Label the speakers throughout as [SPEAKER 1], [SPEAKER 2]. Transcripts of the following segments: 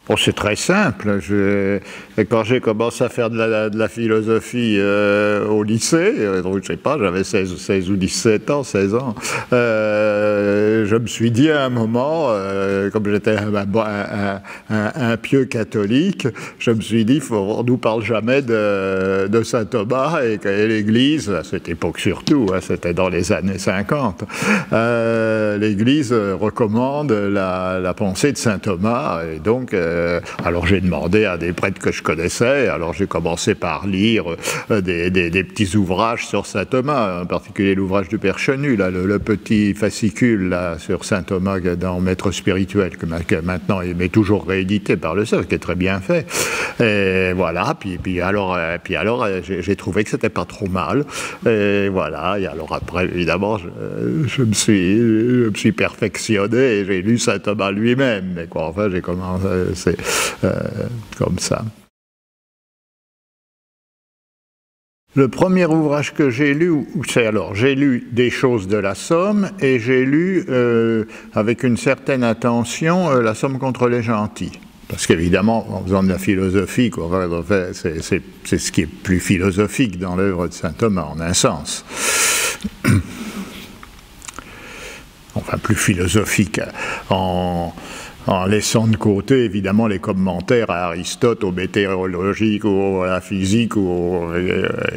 [SPEAKER 1] Bon, c'est très simple. Quand j'ai commencé à faire de la philosophie au lycée, donc, je sais pas, j'avais 16 ou 17 ans, 16 ans, je me suis dit à un moment, comme j'étais un pieux catholique, je me suis dit, on nous parle jamais de saint Thomas, et que l'Église, à cette époque surtout, hein, c'était dans les années 50, l'Église recommande la pensée de saint Thomas, et donc alors j'ai demandé à des prêtres que je connaissais, alors j'ai commencé par lire des petits ouvrages sur saint Thomas, en particulier l'ouvrage du Père Chenu, là, le petit fascicule là, sur saint Thomas dans Maître spirituel, que maintenant il est toujours réédité par le Cercle, qui est très bien fait. Et voilà, puis alors j'ai trouvé que c'était pas trop mal. Et voilà, et alors après évidemment je me suis perfectionné et j'ai lu saint Thomas lui-même, mais quoi, enfin j'ai commencé comme ça. Le premier ouvrage que j'ai lu, j'ai lu des choses de la Somme, et j'ai lu avec une certaine attention la Somme contre les gentils. Parce qu'évidemment, en faisant de la philosophie, c'est ce qui est plus philosophique dans l'œuvre de saint Thomas, en un sens. Enfin, plus philosophique en laissant de côté, évidemment, les commentaires à Aristote, au météorologique, ou à la physique,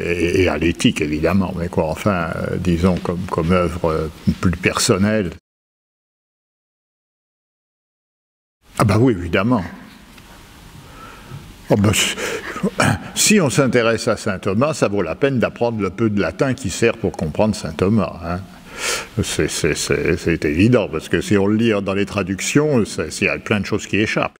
[SPEAKER 1] et à l'éthique, évidemment, mais quoi, enfin, disons, comme œuvre plus personnelle. Ah bah oui, évidemment. Oh ben, si on s'intéresse à saint Thomas, ça vaut la peine d'apprendre le peu de latin qui sert pour comprendre saint Thomas, hein. C'est évident, parce que si on le lit dans les traductions, il y a plein de choses qui échappent.